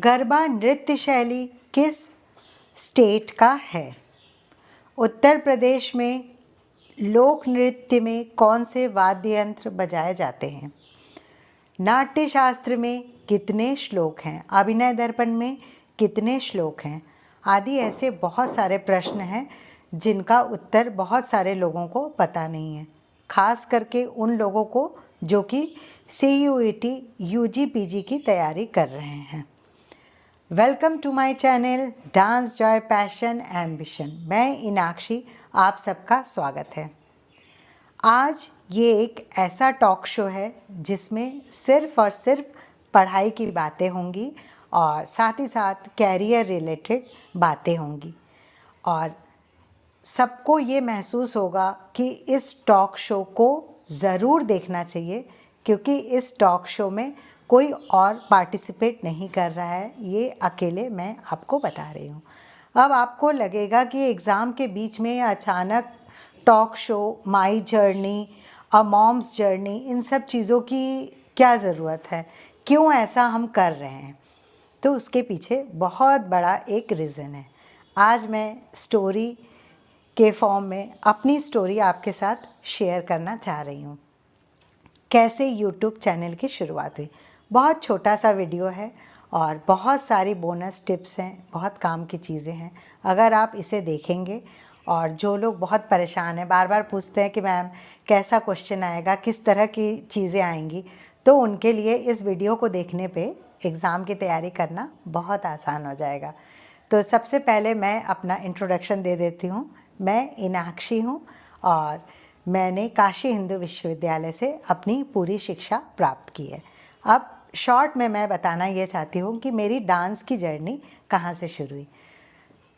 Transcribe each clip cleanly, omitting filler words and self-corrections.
गरबा नृत्य शैली किस स्टेट का है? उत्तर प्रदेश में लोक नृत्य में कौन से वाद्य यंत्र बजाए जाते हैं? नाट्य शास्त्र में कितने श्लोक हैं? अभिनय दर्पण में कितने श्लोक हैं? आदि ऐसे बहुत सारे प्रश्न हैं जिनका उत्तर बहुत सारे लोगों को पता नहीं है, खास करके उन लोगों को जो कि CUET UG PG की तैयारी कर रहे हैं। Welcome to my channel dance joy passion ambition. मैं इनाक्षी, आप सबका स्वागत है। आज ये एक ऐसा टॉक शो है जिसमें सिर्फ और सिर्फ पढ़ाई की बातें होंगी और साथ ही साथ कैरियर रिलेटेड बातें होंगी, और सबको ये महसूस होगा कि इस टॉक शो को ज़रूर देखना चाहिए, क्योंकि इस टॉक शो में कोई और पार्टिसिपेट नहीं कर रहा है, ये अकेले मैं आपको बता रही हूँ। अब आपको लगेगा कि एग्ज़ाम के बीच में अचानक talk show, my journey, a mom's journey, इन सब चीज़ों की क्या ज़रूरत है, क्यों ऐसा हम कर रहे हैं? तो उसके पीछे बहुत बड़ा एक रीज़न है। आज मैं स्टोरी के फॉर्म में अपनी स्टोरी आपके साथ शेयर करना चाह रही हूँ। कैसे यूट्यूब चैनल की शुरुआत हुई। बहुत छोटा सा वीडियो है और बहुत सारी बोनस टिप्स हैं, बहुत काम की चीज़ें हैं। अगर आप इसे देखेंगे, और जो लोग बहुत परेशान हैं, बार बार पूछते हैं कि मैम कैसा क्वेश्चन आएगा, किस तरह की चीज़ें आएंगी, तो उनके लिए इस वीडियो को देखने पे एग्ज़ाम की तैयारी करना बहुत आसान हो जाएगा। तो सबसे पहले मैं अपना इंट्रोडक्शन दे देती हूँ। मैं इनाक्षी हूँ और मैंने काशी हिंदू विश्वविद्यालय से अपनी पूरी शिक्षा प्राप्त की है। अब शॉर्ट में मैं बताना ये चाहती हूँ कि मेरी डांस की जर्नी कहाँ से शुरू हुई।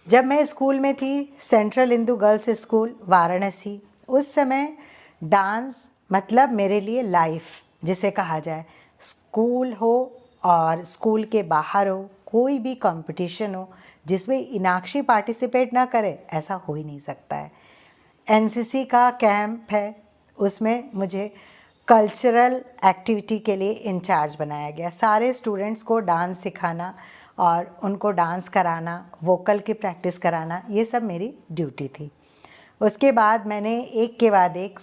जब मैं स्कूल में थी, central Hindu girls school Varanasi, उस समय डांस मतलब मेरे लिए लाइफ जिसे कहा जाए। स्कूल हो और स्कूल के बाहर हो, कोई भी कंपटीशन हो जिसमें इनाक्षी पार्टिसिपेट ना करे, ऐसा हो ही नहीं सकता है। NCC का कैंप है, उसमें मुझे कल्चरल एक्टिविटी के लिए इंचार्ज बनाया गया। सारे स्टूडेंट्स को डांस सिखाना और उनको डांस कराना, वोकल की प्रैक्टिस कराना, ये सब मेरी ड्यूटी थी। उसके बाद मैंने एक के बाद एक,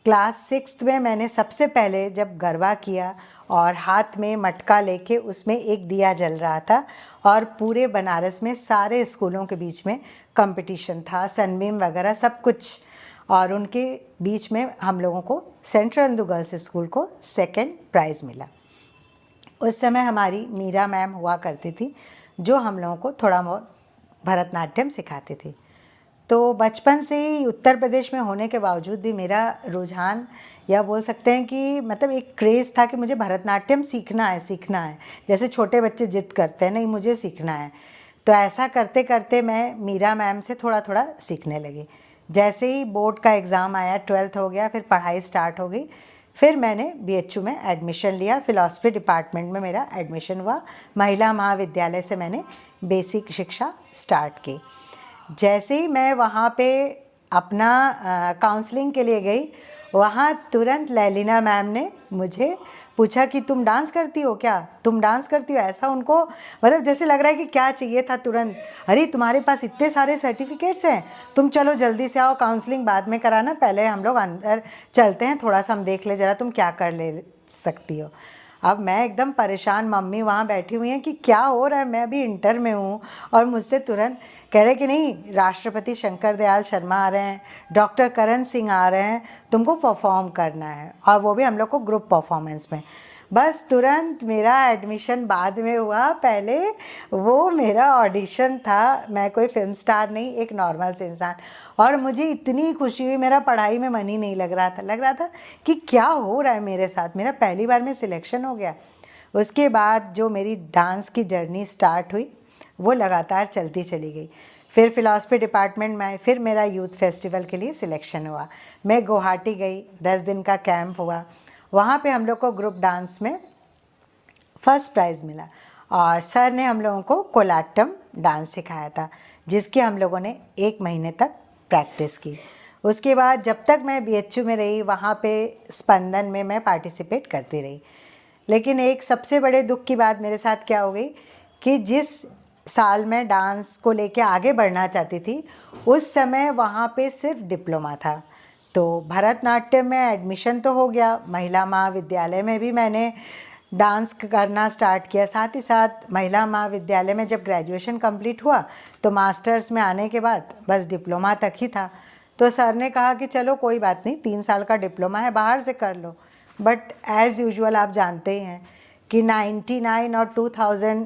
क्लास 6 में मैंने सबसे पहले जब गरबा किया और हाथ में मटका लेके उसमें एक दिया जल रहा था, और पूरे बनारस में सारे स्कूलों के बीच में कंपटीशन था, सनबीम वगैरह सब कुछ, और उनके बीच में हम लोगों को सेंट्रल हिंदू गर्ल्स स्कूल को 2nd प्राइज़ मिला। उस समय हमारी मीरा मैम हुआ करती थी, जो हम लोगों को थोड़ा बहुत भरतनाट्यम सिखाती थी। तो बचपन से ही उत्तर प्रदेश में होने के बावजूद भी मेरा रुझान, या बोल सकते हैं कि मतलब एक क्रेज़ था कि मुझे भरतनाट्यम सीखना है। जैसे छोटे बच्चे जिद करते हैं, नहीं मुझे सीखना है। तो ऐसा करते करते मैं मीरा मैम से थोड़ा थोड़ा सीखने लगी। जैसे ही बोर्ड का एग्ज़ाम आया, 12th हो गया, फिर पढ़ाई स्टार्ट हो गई। फिर मैंने BHU में एडमिशन लिया, फ़िलॉसफ़ी डिपार्टमेंट में मेरा एडमिशन हुआ। महिला महाविद्यालय से मैंने बेसिक शिक्षा स्टार्ट की। जैसे ही मैं वहाँ पे अपना काउंसलिंग के लिए गई, वहाँ तुरंत लैलिना मैम ने मुझे पूछा कि तुम डांस करती हो क्या, तुम डांस करती हो? ऐसा उनको मतलब जैसे लग रहा है कि क्या चाहिए था तुरंत। अरे तुम्हारे पास इतने सारे सर्टिफिकेट्स हैं, तुम चलो जल्दी से आओ, काउंसलिंग बाद में कराना, पहले हम लोग अंदर चलते हैं, थोड़ा सा हम देख ले जरा तुम क्या कर ले सकती हो। अब मैं एकदम परेशान, मम्मी वहाँ बैठी हुई हैं कि क्या हो रहा है, मैं अभी इंटर में हूँ, और मुझसे तुरंत कह रहे कि नहीं, राष्ट्रपति शंकर दयाल शर्मा आ रहे हैं, डॉक्टर करण सिंह आ रहे हैं, तुमको परफॉर्म करना है, और वो भी हम लोग को ग्रुप परफॉर्मेंस में। बस तुरंत मेरा एडमिशन बाद में हुआ, पहले वो मेरा ऑडिशन था। मैं कोई फिल्म स्टार नहीं, एक नॉर्मल से इंसान, और मुझे इतनी खुशी हुई, मेरा पढ़ाई में मन ही नहीं लग रहा था कि क्या हो रहा है मेरे साथ। मेरा पहली बार में सिलेक्शन हो गया। उसके बाद जो मेरी डांस की जर्नी स्टार्ट हुई, वो लगातार चलती चली गई। फिर फ़िलॉसफ़ी डिपार्टमेंट में आए, फिर मेरा यूथ फेस्टिवल के लिए सिलेक्शन हुआ। मैं गुवाहाटी गई, 10 दिन का कैंप हुआ। वहाँ पे हम लोग को ग्रुप डांस में फर्स्ट प्राइज़ मिला, और सर ने हम लोगों को कोलाटम डांस सिखाया था, जिसकी हम लोगों ने 1 महीने तक प्रैक्टिस की। उसके बाद जब तक मैं BHU में रही, वहाँ पे स्पंदन में मैं पार्टिसिपेट करती रही। लेकिन एक सबसे बड़े दुख की बात मेरे साथ क्या हो गई कि जिस साल मैं डांस को लेके आगे बढ़ना चाहती थी उस समय वहाँ पे सिर्फ डिप्लोमा था। तो भरतनाट्यम में एडमिशन तो हो गया, महिला महाविद्यालय में भी मैंने डांस करना स्टार्ट किया। साथ ही साथ महिला महाविद्यालय में जब ग्रेजुएशन कंप्लीट हुआ तो मास्टर्स में आने के बाद बस डिप्लोमा तक ही था। तो सर ने कहा कि चलो कोई बात नहीं, 3 साल का डिप्लोमा है, बाहर से कर लो। बट एज़ यूजुअल आप जानते ही हैं कि 99 और 2000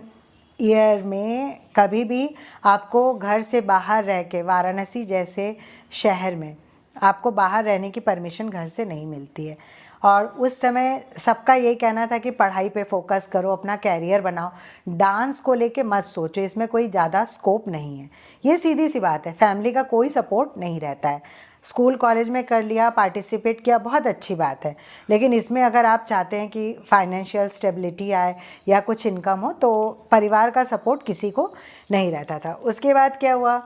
ईयर में कभी भी आपको घर से बाहर रह के, वाराणसी जैसे शहर में आपको बाहर रहने की परमिशन घर से नहीं मिलती है। और उस समय सबका यही कहना था कि पढ़ाई पे फोकस करो, अपना कैरियर बनाओ, डांस को लेके मत सोचो, इसमें कोई ज़्यादा स्कोप नहीं है। ये सीधी सी बात है, फैमिली का कोई सपोर्ट नहीं रहता है। स्कूल कॉलेज में कर लिया, पार्टिसिपेट किया, बहुत अच्छी बात है, लेकिन इसमें अगर आप चाहते हैं कि फाइनेंशियल स्टेबिलिटी आए या कुछ इनकम हो तो परिवार का सपोर्ट किसी को नहीं रहता था। उसके बाद क्या हुआ,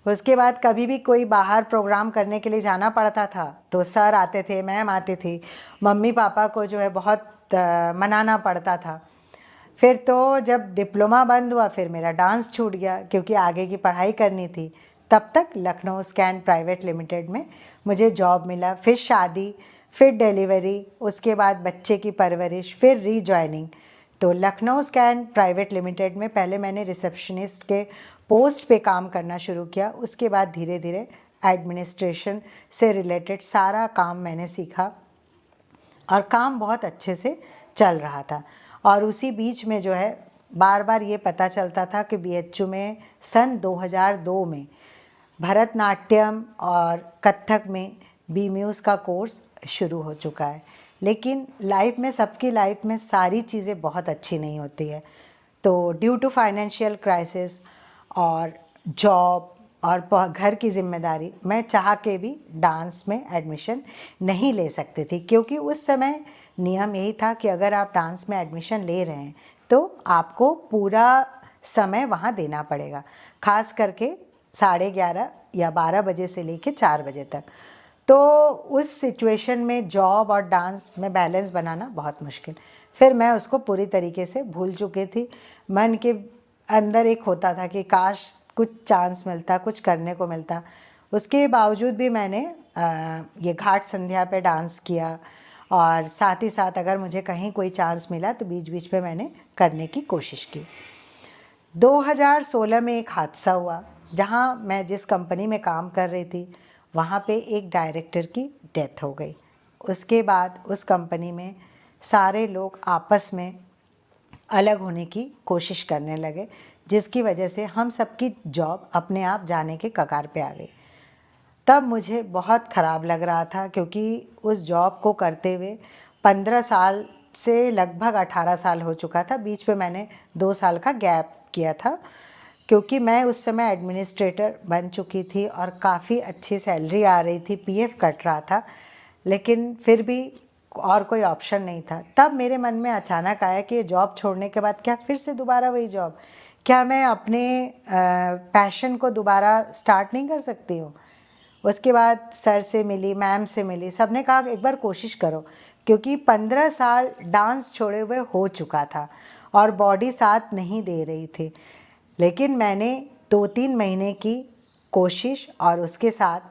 उसके बाद कभी भी कोई बाहर प्रोग्राम करने के लिए जाना पड़ता था तो सर आते थे, मैम आती थी, मम्मी पापा को जो है बहुत मनाना पड़ता था। फिर तो जब डिप्लोमा बंद हुआ फिर मेरा डांस छूट गया क्योंकि आगे की पढ़ाई करनी थी। तब तक लखनऊ स्कैन प्राइवेट लिमिटेड में मुझे जॉब मिला, फिर शादी, फिर डिलीवरी, उसके बाद बच्चे की परवरिश, फिर रीजॉइनिंग। तो लखनऊ स्कैन प्राइवेट लिमिटेड में पहले मैंने रिसेप्शनिस्ट के पोस्ट पे काम करना शुरू किया। उसके बाद धीरे धीरे एडमिनिस्ट्रेशन से रिलेटेड सारा काम मैंने सीखा और काम बहुत अच्छे से चल रहा था। और उसी बीच में जो है बार बार ये पता चलता था कि बीएचयू में सन 2002 में भरतनाट्यम और कथक में बीम्यूज़ का कोर्स शुरू हो चुका है। लेकिन लाइफ में, सबकी लाइफ में सारी चीज़ें बहुत अच्छी नहीं होती है। तो ड्यू टू फाइनेंशियल क्राइसिस और जॉब और घर की जिम्मेदारी, मैं चाह के भी डांस में एडमिशन नहीं ले सकती थी, क्योंकि उस समय नियम यही था कि अगर आप डांस में एडमिशन ले रहे हैं तो आपको पूरा समय वहाँ देना पड़ेगा, खास करके 11:30 या 12 बजे से लेके 4 बजे तक। तो उस सिचुएशन में जॉब और डांस में बैलेंस बनाना बहुत मुश्किल। फिर मैं उसको पूरी तरीके से भूल चुकी थी। मन के अंदर एक होता था कि काश कुछ चांस मिलता, कुछ करने को मिलता। उसके बावजूद भी मैंने ये घाट संध्या पे डांस किया और साथ ही साथ अगर मुझे कहीं कोई चांस मिला तो बीच बीच में मैंने करने की कोशिश की। 2016 में एक हादसा हुआ जहाँ मैं जिस कंपनी में काम कर रही थी वहाँ पे एक डायरेक्टर की डेथ हो गई। उसके बाद उस कंपनी में सारे लोग आपस में अलग होने की कोशिश करने लगे, जिसकी वजह से हम सबकी जॉब अपने आप जाने के कगार पे आ गई। तब मुझे बहुत ख़राब लग रहा था क्योंकि उस जॉब को करते हुए 15 साल से लगभग 18 साल हो चुका था। बीच में मैंने 2 साल का गैप किया था क्योंकि मैं उस समय एडमिनिस्ट्रेटर बन चुकी थी और काफ़ी अच्छी सैलरी आ रही थी, पीएफ कट रहा था, लेकिन फिर भी और कोई ऑप्शन नहीं था। तब मेरे मन में अचानक आया कि ये जॉब छोड़ने के बाद क्या फिर से दोबारा वही जॉब, क्या मैं अपने पैशन को दोबारा स्टार्ट नहीं कर सकती हूँ। उसके बाद सर से मिली, मैम से मिली, सब ने कहा एक बार कोशिश करो, क्योंकि 15 साल डांस छोड़े हुए हो चुका था और बॉडी साथ नहीं दे रही थी। लेकिन मैंने 2-3 महीने की कोशिश और उसके साथ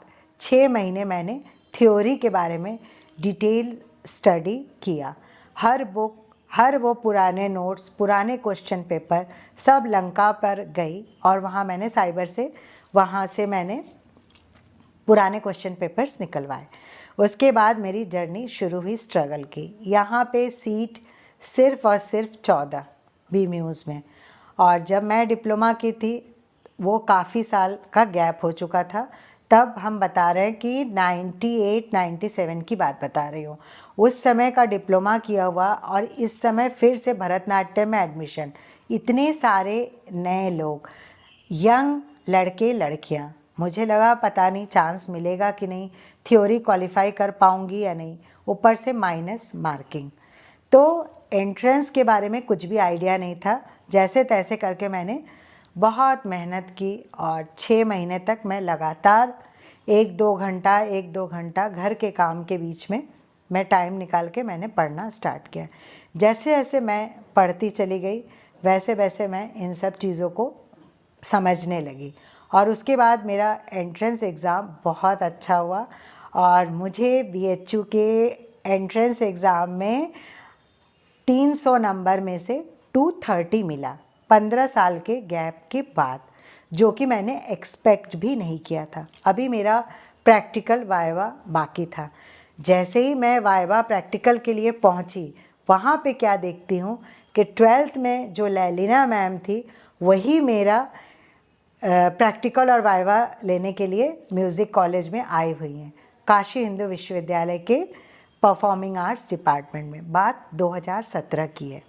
6 महीने मैंने थ्योरी के बारे में डिटेल स्टडी किया। हर बुक, हर वो पुराने नोट्स, पुराने क्वेश्चन पेपर सब लंका पर गई और वहाँ मैंने साइबर से, वहाँ से मैंने पुराने क्वेश्चन पेपर्स निकलवाए। उसके बाद मेरी जर्नी शुरू हुई स्ट्रगल की। यहाँ पे सीट सिर्फ़ और सिर्फ 14 बीम्यूज़ में, और जब मैं डिप्लोमा की थी वो काफ़ी साल का गैप हो चुका था। तब हम बता रहे हैं कि 98-97 की बात बता रही हूँ। उस समय का डिप्लोमा किया हुआ और इस समय फिर से भरतनाट्यम में एडमिशन, इतने सारे नए लोग, यंग लड़के लड़कियाँ। मुझे लगा पता नहीं चांस मिलेगा कि नहीं, थ्योरी क्वालिफाई कर पाऊँगी या नहीं, ऊपर से माइनस मार्किंग। तो एंट्रेंस के बारे में कुछ भी आइडिया नहीं था। जैसे तैसे करके मैंने बहुत मेहनत की और 6 महीने तक मैं लगातार 1-2 घंटा घर के काम के बीच में मैं टाइम निकाल के मैंने पढ़ना स्टार्ट किया। जैसे जैसे मैं पढ़ती चली गई वैसे वैसे मैं इन सब चीज़ों को समझने लगी। और उसके बाद मेरा एंट्रेंस एग्ज़ाम बहुत अच्छा हुआ और मुझे बीएचयू के एंट्रेंस एग्ज़ाम में 300 नंबर में से 230 मिला 15 साल के गैप के बाद, जो कि मैंने एक्सपेक्ट भी नहीं किया था। अभी मेरा प्रैक्टिकल वाइवा बाकी था। जैसे ही मैं वाइवा प्रैक्टिकल के लिए पहुंची, वहाँ पे क्या देखती हूँ कि 12th में जो लैलिना मैम थी वही मेरा प्रैक्टिकल और वाइवा लेने के लिए म्यूज़िक कॉलेज में आई हुई हैं, काशी हिंदू विश्वविद्यालय के परफॉर्मिंग आर्ट्स डिपार्टमेंट में। बात 2017 की है।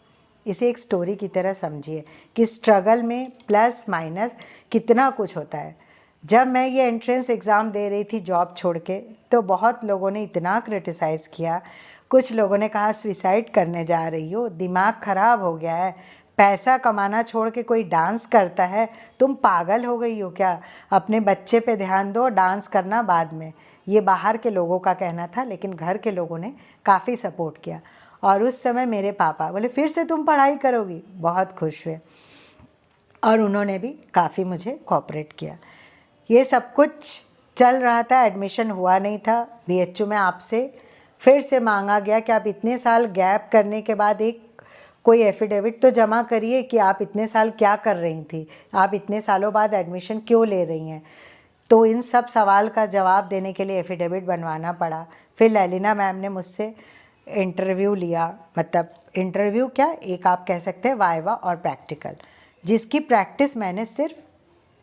इसे एक स्टोरी की तरह समझिए कि स्ट्रगल में प्लस माइनस कितना कुछ होता है। जब मैं ये एंट्रेंस एग्ज़ाम दे रही थी जॉब छोड़ के, तो बहुत लोगों ने इतना क्रिटिसाइज़ किया। कुछ लोगों ने कहा सुसाइड करने जा रही हो, दिमाग ख़राब हो गया है, पैसा कमाना छोड़ के कोई डांस करता है, तुम पागल हो गई हो क्या, अपने बच्चे पे ध्यान दो, डांस करना बाद में। ये बाहर के लोगों का कहना था, लेकिन घर के लोगों ने काफ़ी सपोर्ट किया। और उस समय मेरे पापा बोले फिर से तुम पढ़ाई करोगी, बहुत खुश हुए और उन्होंने भी काफ़ी मुझे कोऑपरेट किया। ये सब कुछ चल रहा था, एडमिशन हुआ नहीं था बीएचयू में। आपसे फिर से मांगा गया कि आप इतने साल गैप करने के बाद एक कोई एफिडेविट तो जमा करिए कि आप इतने साल क्या कर रही थी, आप इतने सालों बाद एडमिशन क्यों ले रही हैं। तो इन सब सवाल का जवाब देने के लिए एफिडेविट बनवाना पड़ा। फिर लैलिना मैम ने मुझसे इंटरव्यू लिया, मतलब इंटरव्यू क्या, एक आप कह सकते हैं वाइवा और प्रैक्टिकल, जिसकी प्रैक्टिस मैंने सिर्फ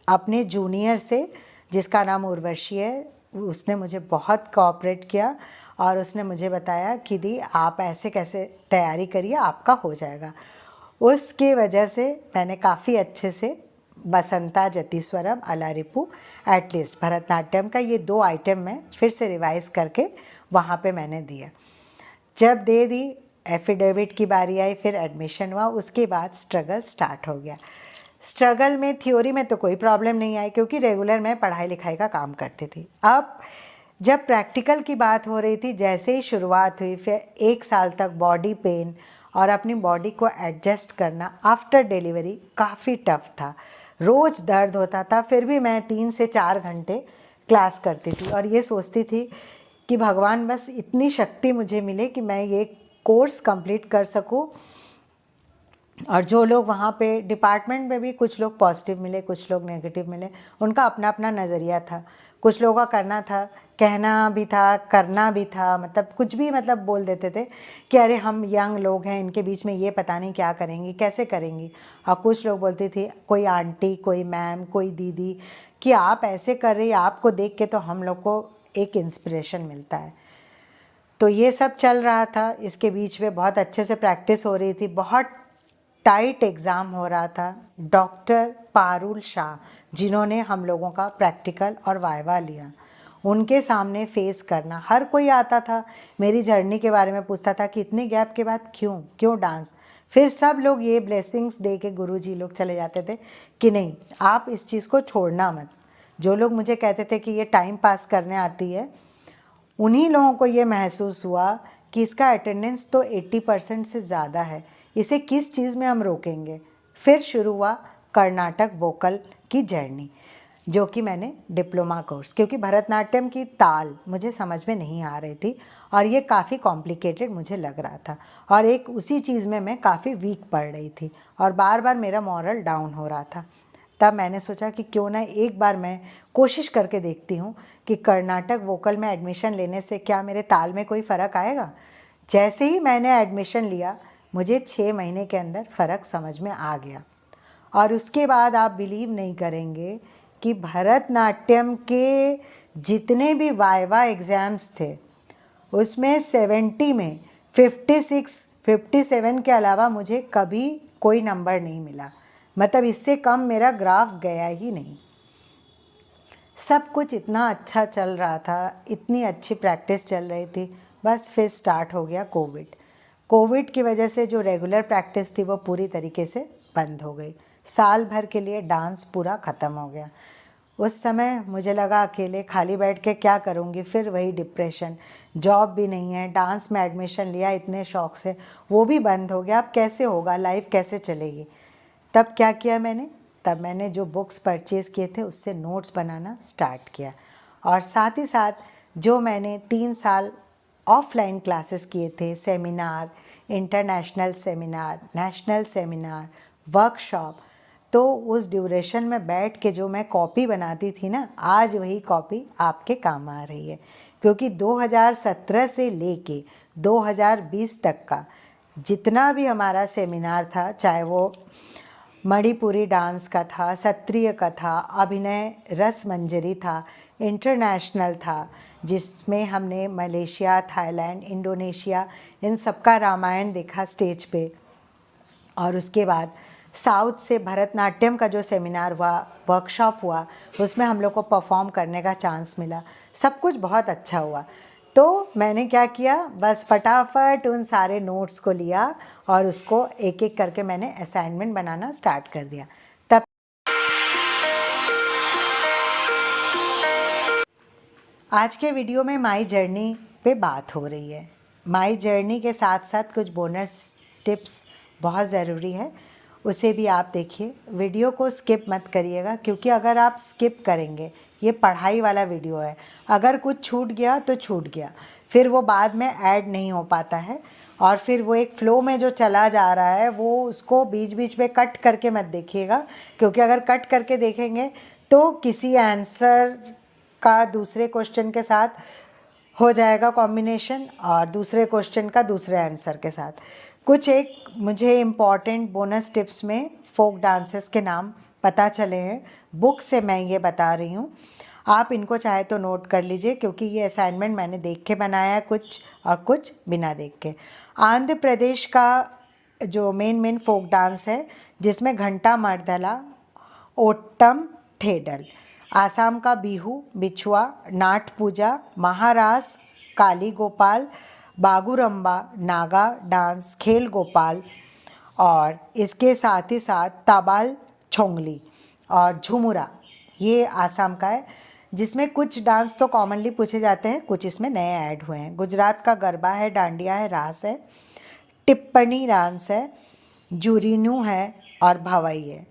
अपने जूनियर से, जिसका नाम उर्वशी है, उसने मुझे बहुत कोऑपरेट किया और उसने मुझे बताया कि दी आप ऐसे कैसे तैयारी करिए, आपका हो जाएगा। उसकी वजह से मैंने काफ़ी अच्छे से बसंता जतीस्वरम अलारिपू एटलीस्ट भरतनाट्यम का ये 2 आइटम मैं फिर से रिवाइज करके वहाँ पे मैंने दिया। जब दे दी, एफिडेविट की बारी आई, फिर एडमिशन हुआ, उसके बाद स्ट्रगल स्टार्ट हो गया। स्ट्रगल में थ्योरी में तो कोई प्रॉब्लम नहीं आई क्योंकि रेगुलर मैं पढ़ाई लिखाई का काम करती थी। अब जब प्रैक्टिकल की बात हो रही थी, जैसे ही शुरुआत हुई, फिर 1 साल तक बॉडी पेन और अपनी बॉडी को एडजस्ट करना आफ्टर डिलीवरी काफ़ी टफ था। रोज़ दर्द होता था, फिर भी मैं 3 से 4 घंटे क्लास करती थी और ये सोचती थी कि भगवान बस इतनी शक्ति मुझे मिले कि मैं ये कोर्स कंप्लीट कर सकूं। और जो लोग वहाँ पे डिपार्टमेंट में भी कुछ लोग पॉजिटिव मिले, कुछ लोग नेगेटिव मिले, उनका अपना अपना नज़रिया था। कुछ लोगों का करना था, कहना भी था, करना भी था, मतलब कुछ भी मतलब बोल देते थे कि अरे हम यंग लोग हैं, इनके बीच में ये पता नहीं क्या करेंगी, कैसे करेंगी। और कुछ लोग बोलती थी, कोई आंटी, कोई मैम, कोई दीदी, कि आप ऐसे कर रही, आपको देख के तो हम लोग को एक इंस्पिरेशन मिलता है। तो ये सब चल रहा था। इसके बीच में बहुत अच्छे से प्रैक्टिस हो रही थी, बहुत टाइट एग्ज़ाम हो रहा था। डॉक्टर पारुल शाह, जिन्होंने हम लोगों का प्रैक्टिकल और वाइवा लिया, उनके सामने फेस करना, हर कोई आता था मेरी जर्नी के बारे में पूछता था कि इतने गैप के बाद क्यों डांस। फिर सब लोग ये ब्लेसिंग्स दे के गुरुजी लोग चले जाते थे कि नहीं, आप इस चीज़ को छोड़ना मत। जो लोग मुझे कहते थे कि ये टाइम पास करने आती है, उन्हीं लोगों को ये महसूस हुआ कि इसका अटेंडेंस तो 80% से ज़्यादा है, इसे किस चीज़ में हम रोकेंगे। फिर शुरू हुआ कर्नाटक वोकल की जर्नी, जो कि मैंने डिप्लोमा कोर्स, क्योंकि भरतनाट्यम की ताल मुझे समझ में नहीं आ रही थी और ये काफ़ी कॉम्प्लिकेटेड मुझे लग रहा था और एक उसी चीज़ में मैं काफ़ी वीक पड़ रही थी और बार बार मेरा मॉरल डाउन हो रहा था। तब मैंने सोचा कि क्यों ना एक बार मैं कोशिश करके देखती हूँ कि कर्नाटक वोकल में एडमिशन लेने से क्या मेरे ताल में कोई फ़र्क आएगा। जैसे ही मैंने एडमिशन लिया, मुझे 6 महीने के अंदर फ़र्क समझ में आ गया और उसके बाद आप बिलीव नहीं करेंगे कि भरतनाट्यम के जितने भी वाइवा एग्ज़ाम्स थे, उसमें 70 में 56, 57 के अलावा मुझे कभी कोई नंबर नहीं मिला। मतलब इससे कम मेरा ग्राफ गया ही नहीं। सब कुछ इतना अच्छा चल रहा था, इतनी अच्छी प्रैक्टिस चल रही थी। बस फिर स्टार्ट हो गया कोविड की वजह से जो रेगुलर प्रैक्टिस थी वो पूरी तरीके से बंद हो गई। साल भर के लिए डांस पूरा ख़त्म हो गया। उस समय मुझे लगा अकेले खाली बैठ के क्या करूँगी, फिर वही डिप्रेशन, जॉब भी नहीं है, डांस में एडमिशन लिया इतने शौक़ से, वो भी बंद हो गया। अब कैसे होगा, लाइफ कैसे चलेगी। तब क्या किया मैंने, तब मैंने जो बुक्स परचेज़ किए थे उससे नोट्स बनाना स्टार्ट किया, और साथ ही साथ जो मैंने 3 साल ऑफलाइन क्लासेस किए थे, seminar, international seminar, national seminar, workshop, तो उस ड्यूरेशन में बैठ के जो मैं कॉपी बनाती थी ना, आज वही कॉपी आपके काम आ रही है। क्योंकि 2017 से लेके 2020 तक का जितना भी हमारा सेमिनार था, चाहे वो मणिपुरी डांस का था, सत्रिय का था, अभिनय रस मंजरी था, इंटरनेशनल था, जिसमें हमने मलेशिया, थाईलैंड, इंडोनेशिया, इन सब का रामायण देखा स्टेज पे, और उसके बाद साउथ से भरतनाट्यम का जो सेमिनार हुआ, वर्कशॉप हुआ, उसमें हम लोग को परफॉर्म करने का चांस मिला। सब कुछ बहुत अच्छा हुआ। तो मैंने क्या किया, बस फटाफट उन सारे नोट्स को लिया और उसको एक एक करके मैंने असाइनमेंट बनाना स्टार्ट कर दिया। तब आज के वीडियो में माई जर्नी पे बात हो रही है। माई जर्नी के साथ साथ कुछ बोनस टिप्स बहुत ज़रूरी है, उसे भी आप देखिए। वीडियो को स्किप मत करिएगा, क्योंकि अगर आप स्किप करेंगे, ये पढ़ाई वाला वीडियो है, अगर कुछ छूट गया तो छूट गया, फिर वो बाद में ऐड नहीं हो पाता है, और फिर वो एक फ़्लो में जो चला जा रहा है वो उसको बीच बीच में कट करके मत देखिएगा, क्योंकि अगर कट करके देखेंगे तो किसी आंसर का दूसरे क्वेश्चन के साथ हो जाएगा कॉम्बिनेशन, और दूसरे क्वेश्चन का दूसरे आंसर के साथ। कुछ एक मुझे इम्पॉर्टेंट बोनस टिप्स में फोक डांसेस के नाम पता चले हैं, बुक से मैं ये बता रही हूँ। आप इनको चाहे तो नोट कर लीजिए, क्योंकि ये असाइनमेंट मैंने देख के बनाया है कुछ, और कुछ बिना देख के। आंध्र प्रदेश का जो मेन फोक डांस है, जिसमें घंटा मर्दला, ओट्टम थेडल, आसाम का बिहू, बिछुआ, नाट पूजा, महारास, काली गोपाल, बागुरम्बा, नागा डांस, खेल गोपाल, और इसके साथ ही साथ ताबाल छोंगली और झुमुरा, ये आसाम का है, जिसमें कुछ डांस तो कॉमनली पूछे जाते हैं, कुछ इसमें नए ऐड हुए हैं। गुजरात का गरबा है, डांडिया है, रास है, टिप्पणी डांस है, जुरीनू है और भवाई है।